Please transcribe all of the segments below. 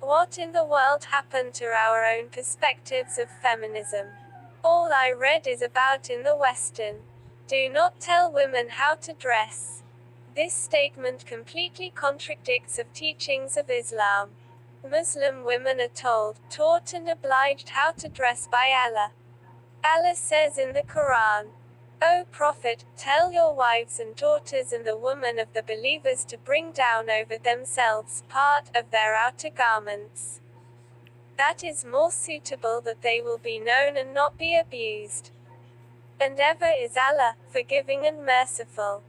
What in the world happened to our own perspectives of feminism? All I read is about in the Western. Do not tell women how to dress. This statement completely contradicts of teachings of Islam. Muslim women are told, taught and obliged how to dress by Allah. Allah says in the Quran, O Prophet, tell your wives and daughters and the women of the believers to bring down over themselves part of their outer garments. That is more suitable that they will be known and not be abused. And ever is Allah, forgiving and merciful.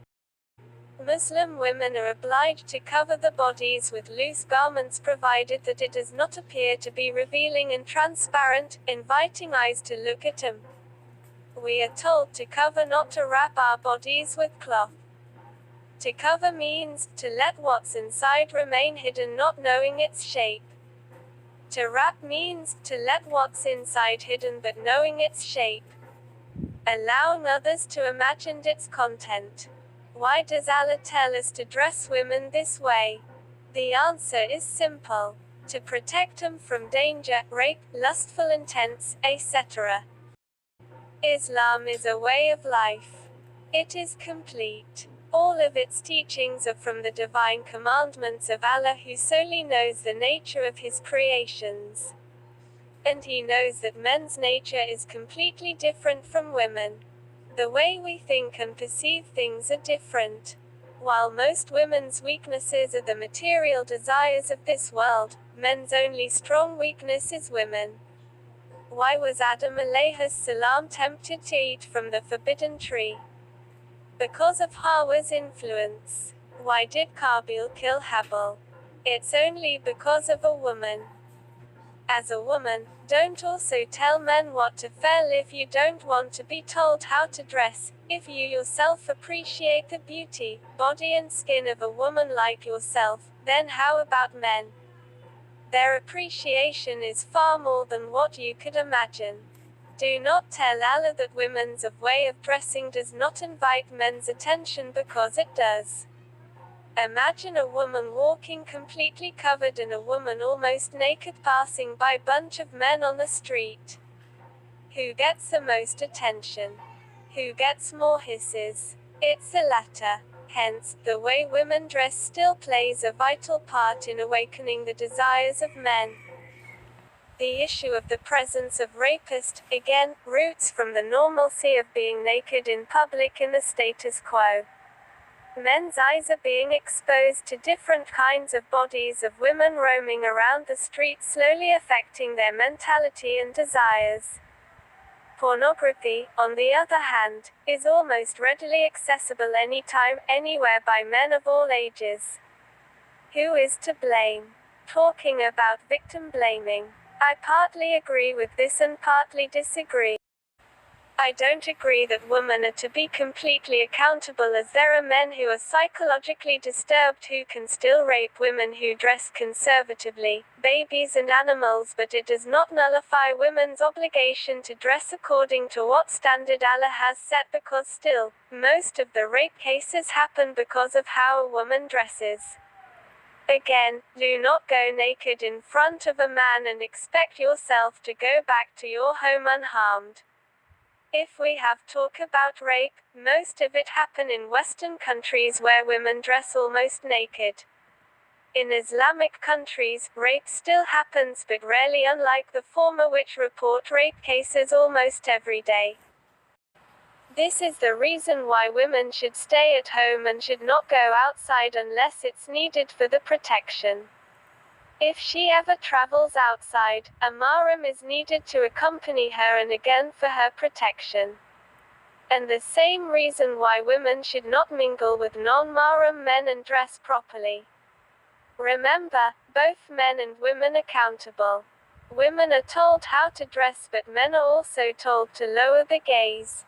Muslim women are obliged to cover the bodies with loose garments provided that it does not appear to be revealing and transparent, inviting eyes to look at them. We are told to cover, not to wrap our bodies with cloth. To cover means to let what's inside remain hidden, not knowing its shape. To wrap means to let what's inside hidden but knowing its shape, allowing others to imagine its content. Why does Allah tell us to dress women this way? The answer is simple: to protect them from danger, rape, lustful intents, etc. Islam is a way of life. It is complete. All of its teachings are from the divine commandments of Allah, who solely knows the nature of his creations. And he knows that men's nature is completely different from women. The way we think and perceive things are different. While most women's weaknesses are the material desires of this world, men's only strong weakness is women. Why was Adam alayhis salam tempted to eat from the forbidden tree? Because of Hawa's influence. Why did Qabil kill Habil? It's only because of a woman. As a woman, don't also tell men what to feel if you don't want to be told how to dress. If you yourself appreciate the beauty, body and skin of a woman like yourself, then how about men? Their appreciation is far more than what you could imagine. Do not tell Allah that women's way of dressing does not invite men's attention, because it does. Imagine a woman walking completely covered and a woman almost naked passing by a bunch of men on the street. Who gets the most attention? Who gets more hisses? It's the latter. Hence, the way women dress still plays a vital part in awakening the desires of men. The issue of the presence of rapists, again, roots from the normalcy of being naked in public in the status quo. Men's eyes are being exposed to different kinds of bodies of women roaming around the streets, slowly affecting their mentality and desires. Pornography, on the other hand, is almost readily accessible anytime, anywhere by men of all ages. Who is to blame? Talking about victim blaming. I partly agree with this and partly disagree. I don't agree that women are to be completely accountable, as there are men who are psychologically disturbed who can still rape women who dress conservatively, babies and animals, but it does not nullify women's obligation to dress according to what standard Allah has set, because still, most of the rape cases happen because of how a woman dresses. Again, do not go naked in front of a man and expect yourself to go back to your home unharmed. If we have talk about rape, most of it happen in Western countries where women dress almost naked. In Islamic countries, rape still happens, but rarely, unlike the former, which report rape cases almost every day. This is the reason why women should stay at home and should not go outside unless it's needed for the protection. If she ever travels outside, a mahram is needed to accompany her, and again for her protection. And the same reason why women should not mingle with non-mahram men and dress properly. Remember, both men and women are accountable. Women are told how to dress, but men are also told to lower the gaze.